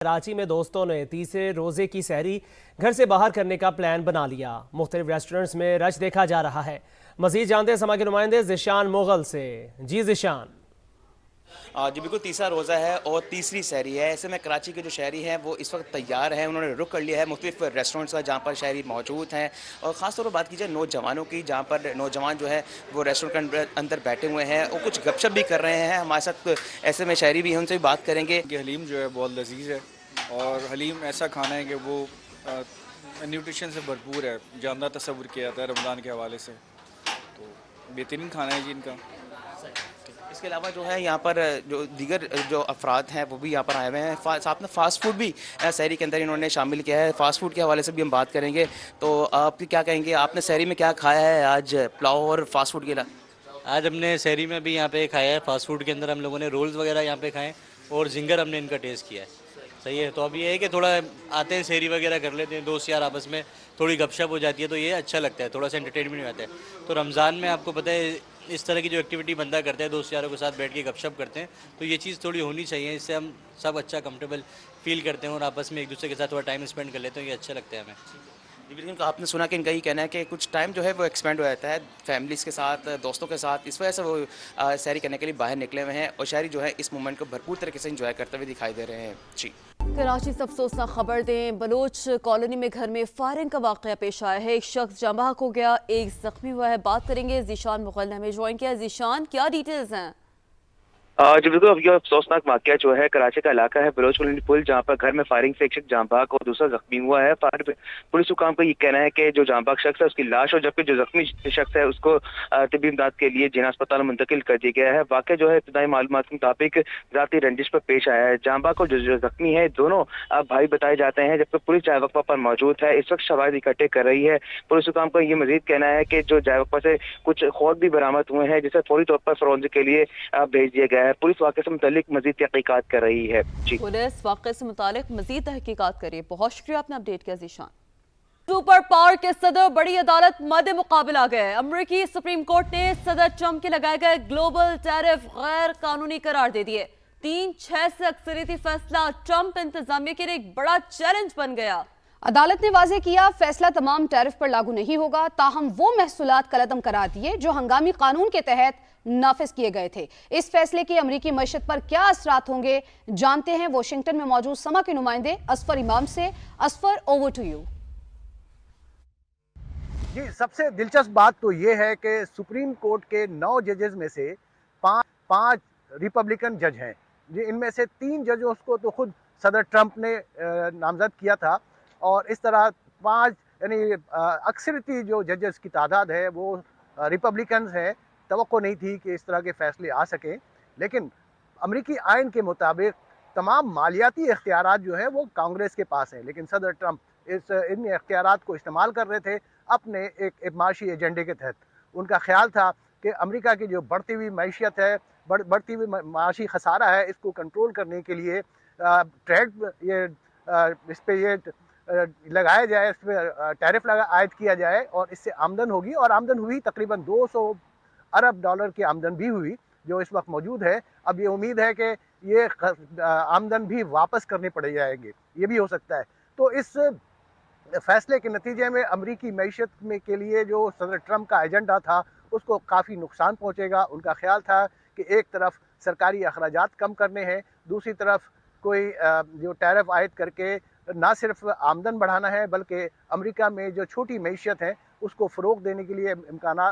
कराची में दोस्तों ने तीसरे रोजे की सहरी घर से बाहर करने का प्लान बना लिया। मुख्तलिफ रेस्टोरेंट्स में रश देखा जा रहा है। मजीद जानते हैं समा के नुमाइंदे जिशान मुगल से। जी जिशान। जी बिल्कुल, तीसरा रोज़ा है और तीसरी सहरी है। ऐसे में कराची के जो शहरी हैं वो इस वक्त तैयार हैं। उन्होंने रुक कर लिया है मुख्तलिफ रेस्टोरेंट्स का जहाँ पर शहरी मौजूद हैं। और ख़ास तौर पर बात की जाए नौजवानों की, जहाँ पर नौजवान जो है वो रेस्टोरेंट के अंदर बैठे हुए हैं और कुछ गपशप भी कर रहे हैं। हमारे साथ ऐसे में शहरी भी हैं, उनसे भी बात करेंगे। कि हलीम जो है बहुत लजीज है और हलीम ऐसा खाना है कि वो न्यूट्रिशन से भरपूर है। जानदार तस्वुर किया जाता है रमज़ान के हवाले से, तो बेहतरीन खाना है जी इनका। इसके अलावा जो है यहाँ पर जो दीगर जो अफराद हैं वो भी यहाँ पर आए हुए हैं। साथ में फ़ास्ट फूड भी सहरी के अंदर इन्होंने शामिल किया है। फ़ास्ट फूड के हवाले से भी हम बात करेंगे। तो आप क्या कहेंगे, आपने सहरी में क्या खाया है आज, पुलाव और फास्ट फूड के अलावा? आज हमने सहरी में भी यहाँ पे खाया है। फास्ट फूड के अंदर हम लोगों ने रोल्स वगैरह यहाँ पे खाए और जिंगर हमने इनका टेस्ट किया है। सही है। तो अभी ये है कि थोड़ा आते हैं सहरी वगैरह कर लेते हैं दोस्त यार, आपस में थोड़ी गपशप हो जाती है तो ये अच्छा लगता है, थोड़ा सा एंटरटेनमेंट आता है। तो रमज़ान में आपको पता है इस तरह की जो एक्टिविटी बंदा करता है, दोस्त यारों के साथ बैठ के गपशप करते हैं, तो ये चीज़ थोड़ी होनी चाहिए। इससे हम सब अच्छा कंफर्टेबल फील करते हैं और आपस में एक दूसरे के साथ थोड़ा टाइम स्पेंड कर लेते हैं। ये अच्छा लगता है हमें। जी बिल्कुल, तो आपने सुना कि इनका ही कहना है कि कुछ टाइम जो है वो एक्सपेंड हो जाता है फैमिलीज़ के साथ, दोस्तों के साथ। इस वजह से वो सैरी करने के लिए बाहर निकले हुए हैं और शहरी जो है इस मोमेंट को भरपूर तरीके से इंजॉय करते हुए दिखाई दे रहे हैं। जी, कराची से अफसोसनाक खबर दें, बलोच कॉलोनी में घर में फायरिंग का वाकया पेश आया है। एक शख्स जाँ बहक हो गया, एक जख्मी हुआ है। बात करेंगे जीशान मुगल ने हमें ज्वाइन किया। जीशान, क्या डिटेल्स हैं? जी बिल्कुल, अब यह अफसोसनाक वाकया जो है कराची का इलाका है बलोच कॉलोनी पुल, जहाँ पर घर में फायरिंग से एक शख्स जाँ बहक और दूसरा जख्मी हुआ है। पुलिस हुकाम का ये कहना है कि जो जाँ बहक शख्स है उसकी लाश और जबकि जो जख्मी शख्स है उसको तिब्बी इमदाद के लिए जिना अस्पताल मुंतकिल कर दिया गया है। वाकया जो है इब्तदाई मालूमात के मुताबिक जाती रंजिश पर पेश आया है। जाँ बहक और जो जख्मी है दोनों भाई बताए जाते हैं, जबकि पुलिस जाए वक्फा पर मौजूद है। इस वक्त शवाहिद इकट्ठे कर रही है। पुलिस हुकाम का ये मजीद कहना है कि जो जाए वक्फा से कुछ खौद भी बरामद हुए हैं, जिसे फौरी तौर पर फॉरेंसिक के लिए भेज दिया गया है। पुलिस वाकये से मजीद तहकीकात कर रही है। जी, पुलिस वाक़े से मुतालिक मजीद तहकीकात करिए। बहुत शुक्रिया, आपने अपडेट किया जीशान। सुपर पावर के सदर बड़ी अदालत मद्दे मुकाबला गए। अमेरिकी सुप्रीम कोर्ट ने सदर ट्रंप के लगाए गए ग्लोबल टैरिफ गैर कानूनी करार दे दिए। 3-6 से अक्सरियती फैसला ट्रंप इंतजामिया के लिए एक बड़ा चैलेंज बन गया। अदालत ने वाज़ेह किया, फैसला तमाम टैरिफ पर लागू नहीं होगा, ताहम वो महसूलात कलअदम करार दिए जो हंगामी कानून के तहत नाफिज किए गए थे। इस फैसले के अमरीकी मईशत पर क्या असरात होंगे, जानते हैं वॉशिंगटन में मौजूद समा के नुमाइंदे असफर इमाम से। Asfar, over to you. जी, सबसे दिलचस्प बात तो ये है कि सुप्रीम कोर्ट के 9 जजेस में से पाँच रिपब्लिकन जज हैं। जी, इनमें से 3 जजों को तो खुद सदर ट्रंप ने नामजद किया था और इस तरह 5 यानी अक्सरियती जो जजेस की तादाद है वो रिपब्लिकन्स हैं। तवक्को नहीं थी कि इस तरह के फैसले आ सकें, लेकिन अमरीकी आइन के मुताबिक तमाम मालियाती इख्तियारात जो हैं वो कांग्रेस के पास हैं, लेकिन सदर ट्रंप इन इख्तियारात को इस्तेमाल कर रहे थे अपने एक माशी एजेंडे के तहत। उनका ख्याल था कि अमेरिका की जो बढ़ती हुई मैशियत है, बढ़ती हुई माशी खसारा है, इसको कंट्रोल करने के लिए ट्रेड इस पर ये लगाया जाए, इस पर टैरिफ आयद किया जाए और इससे आमदन होगी। और आमदन हुई, तकरीबन 200 अरब डॉलर की आमदन भी हुई जो इस वक्त मौजूद है। अब ये उम्मीद है कि ये आमदन भी वापस करने पड़ जाएंगे, ये भी हो सकता है। तो इस फैसले के नतीजे में अमरीकी मैशत में के लिए जो सदर ट्रंप का एजेंडा था उसको काफ़ी नुकसान पहुंचेगा। उनका ख्याल था कि एक तरफ सरकारी अखराजात कम करने हैं, दूसरी तरफ कोई जो टैरिफ आयद करके ना सिर्फ आमदन बढ़ाना है बल्कि अमेरिका में जो छोटी मैशियत है उसको फ़रोग़ देने के लिए इम्काना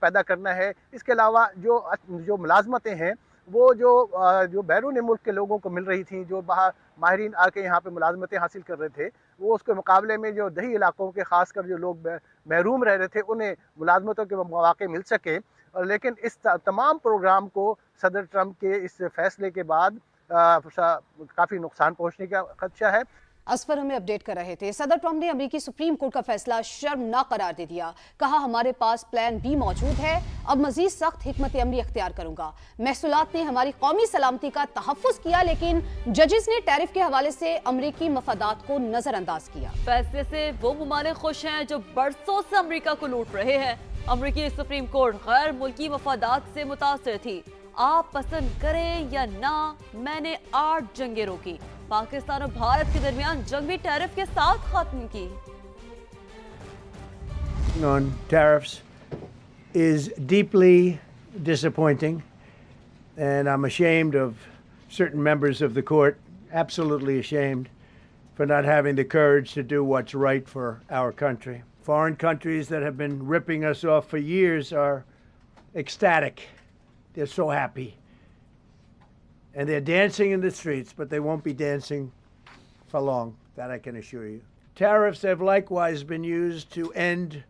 पैदा करना है। इसके अलावा जो मुलाजमतें हैं वो जो बैरून मुल्क के लोगों को मिल रही थी, जो बाहर माहिरीन आके यहाँ पे मुलाजमतें हासिल कर रहे थे, वो उसके मुकाबले में जो दही इलाकों के ख़ासकर जो लोग महरूम रह रहे थे उन्हें मुलाजमतों के मौके मिल सके। लेकिन इस तमाम प्रोग्राम को सदर ट्रंप के इस फैसले के बाद काफ़ी नुकसान पहुँचने का खदशा है। असफर हमें अपडेट कर रहे थे। सदर ट्रंप ने अमेरिकी सुप्रीम कोर्ट का फैसला शर्मनाक करार दे दिया। कहा, हमारे पास प्लान बी मौजूद है, अब मजीद सख्त हिकमत अमली अख्तियार करूंगा। महसूलात ने हमारी कौमी सलामती का तहफ़्फ़ुज़ किया, लेकिन जजेस ने टैरिफ के हवाले से अमरीकी मफादात को नजरअंदाज किया। फैसले से वो मुमालिक खुश हैं जो बरसों से अमरीका को लूट रहे हैं। अमरीकी सुप्रीम कोर्ट गैर मुल्की मफादात से मुतासिर थी। आप पसंद करें या ना, मैंने 8 जंगें रोकी। पाकिस्तान और भारत के दरमियान जंगी टैरिफ के साथ खत्म की। On tariffs is deeply disappointing, and I'm ashamed of certain members of the court, absolutely ashamed, for not having the courage to do what's right for our country. Foreign countries that have been ripping us off for years are ecstatic. They're so happy. And they're dancing in the streets, but they won't be dancing for long, that I can assure you. Tariffs have likewise been used to end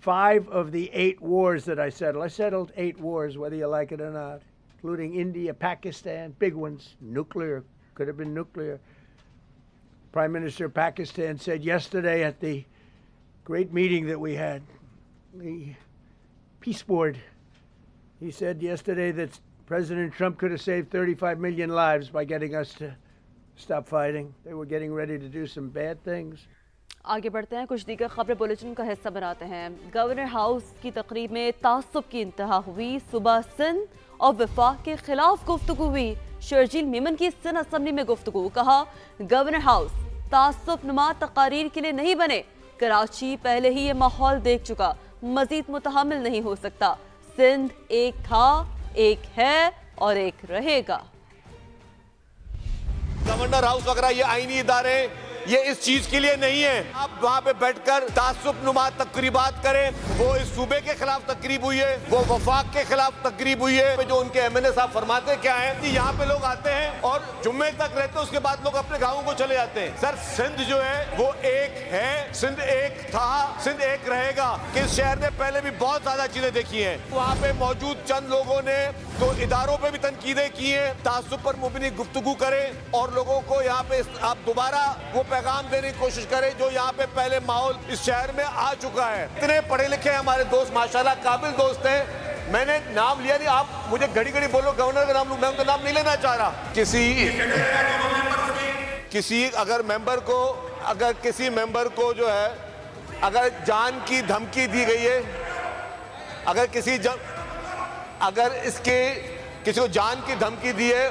5 of the 8 wars that I settled. I settled 8 wars, whether you like it or not, including India, Pakistan, big ones, nuclear, could have been nuclear. Prime Minister of Pakistan said yesterday at the great meeting that we had, the Peace Board, he said yesterday that President Trump could have saved 35 million lives by getting us to stop fighting. They were getting ready to do some bad things. आगे बढ़ते हैं, कुछ दीगर खबरें bulletin का हिस्सा बनाते हैं। गवर्नर हाउस की तकरीब में तासुब की इंतहा हुई। सुबह सिंध और वफाक के खिलाफ गुफ्तगू हुई। शर्जील मेमन की सिंध असम्बली में गुफ्तगू, कहा गवर्नर हाउस तासुब नुमा तकारीर के लिए नहीं बने। कराची पहले ही ये माहौल देख चुका, मजीद मुतहम्मिल नहीं हो सकता। सिंध एक था, एक है और एक रहेगा। गवर्नर हाउस वगैरह ये आईनी इदारे ये इस चीज के लिए नहीं है आप वहाँ पे बैठकर तासुब नुमा तकरीबात करें। वो इस सूबे के खिलाफ तकरीब हुई है, वो वफाक के खिलाफ तकरीब हुई है। जो उनके एमएनए साहब फरमाते क्या है कि यहाँ पे लोग आते हैं और जुम्मे तक रहते हैं, उसके बाद लोग अपने गाँवों को चले जाते हैं। सर सिंध जो है वो एक है, सिंध एक था, सिंध एक रहेगा। इस शहर ने पहले भी बहुत ज्यादा चीजें देखी है। वहाँ पे मौजूद चंद लोगों ने तो इदारों पे भी तनकीदें की है। तासुब पर मुबनी गुफ्तगू करें और लोगों को यहाँ पे आप दोबारा वो पैगाम देने की कोशिश करें जो यहाँ पे पहले माहौल इस शहर में आ चुका है। इतने पढ़े लिखे हमारे दोस्त माशाल्लाह काबिल दोस्त हैं। मैंने नाम लिया नहीं, आप मुझे घड़ी घड़ी बोलो गवर्नर का नाम लूं, मैं उनका नाम नहीं लेना चाह रहा। किसी अगर किसी मेंबर को जो है अगर जान की धमकी दी गई है, अगर इसके किसी को जान की धमकी दी है,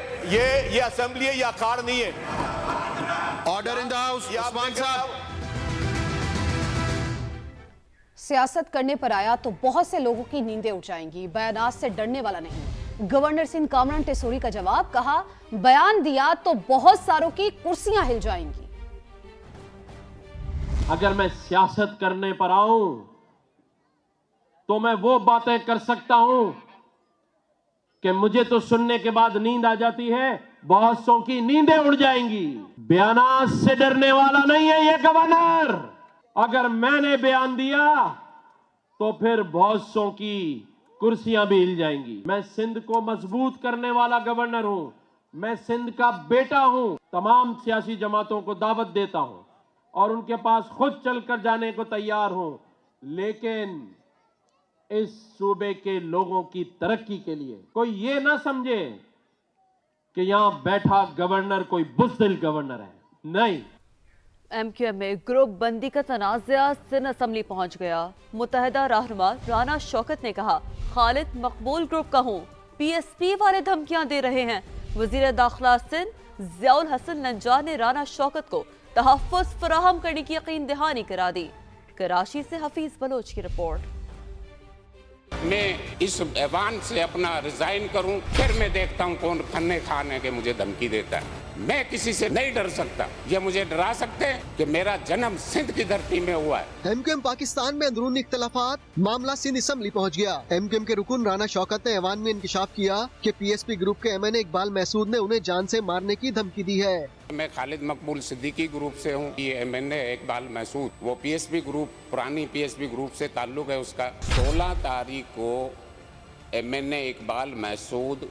ये असेंबली है, ये अखाड़ नहीं है। Order in the house. Usman साहब सियासत करने पर आया तो बहुत से लोगों की नींदें उड़ जाएंगी, बयानात से डरने वाला नहीं। गवर्नर सिंध कामरान टेसूरी का जवाब, कहा बयान दिया तो बहुत सारों की कुर्सियां हिल जाएंगी। अगर मैं सियासत करने पर आऊं तो मैं वो बातें कर सकता हूं कि मुझे तो सुनने के बाद नींद आ जाती है, बहुत सौ की नींदें उड़ जाएंगी। बयानात से डरने वाला नहीं है ये गवर्नर। अगर मैंने बयान दिया तो फिर बहुत सौ की कुर्सियां भी हिल जाएंगी। मैं सिंध को मजबूत करने वाला गवर्नर हूं, मैं सिंध का बेटा हूं। तमाम सियासी जमातों को दावत देता हूं और उनके पास खुद चलकर जाने को तैयार हूं, लेकिन इस सूबे के लोगों की तरक्की के लिए कोई ये ना समझे कि यहां बैठा गवर्नर कोई बुज़दिल गवर्नर है, नहीं। एमक्यूएम में ग्रुप बंदी का तनाज़ा सिंध असम्बली पहुंच गया। मुत्तहिदा रहनुमा राना शौकत ने कहा, खालिद मकबूल ग्रुप का हूं, पीएसपी वाले धमकियां दे रहे हैं। वजीर दाखिला सिंध ज़ियाउल हसन नंजार ने राना शौकत को तहफ़्फ़ुज़ फराहम करने की यकीन दहानी करा दी। कराची से हफीज बलोच की रिपोर्ट। मैं इस ऐवान से अपना रिजाइन करूं, फिर मैं देखता हूं कौन खाने के मुझे धमकी देता है। मैं किसी से नहीं डर सकता। ये मुझे डरा सकते हैं कि मेरा जन्म सिंध की धरती में हुआ है। एमक्यूएम पाकिस्तान में अंदरूनी इख्तलाफात, मामला सिंध असम्बली पहुंच गया। एमक्यूएम के रुकन राना शौकत ने ऐवान में इंकिशाफ किया कि पीएसपी ग्रुप के एमएनए इकबाल महसूद ने उन्हें जान से मारने की धमकी दी है। मैं खालिद मकबूल सिद्दीकी ग्रुप से हूँ। ये एमएनए इकबाल महसूद वो पीएसपी ग्रुप, पुरानी पीएसपी ग्रुप से ताल्लुक है उसका। 16 तारीख को एमएनए इकबाल महसूद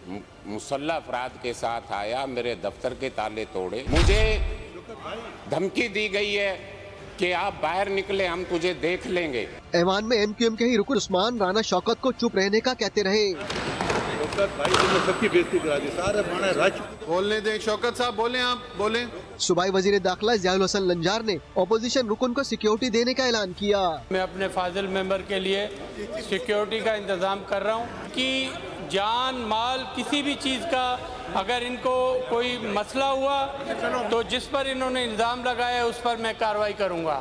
मुसल्लह अफराद के साथ आया, मेरे दफ्तर के ताले तोड़े। मुझे धमकी दी गई है कि आप बाहर निकले, हम तुझे देख लेंगे। ऐवान में एमक्यूएम के ही रुकन उस्मान राना शौकत को चुप रहने का कहते रहे। सबकी बेइज्जती करा दी, सारे बोलने दे। शौकत साहब बोले, आप बोले। सूबाई वजीर दाखिला ज़ियाउल हसन नंजार ने ऑपोजिशन रुकन को सिक्योरिटी देने का ऐलान किया। मैं अपने फाजिल मेंबर के लिए सिक्योरिटी का इंतजाम कर रहा हूँ कि जान माल किसी भी चीज़ का अगर इनको कोई मसला हुआ तो जिस पर इन्होंने इल्ज़ाम लगाया उस पर मैं कार्रवाई करूंगा।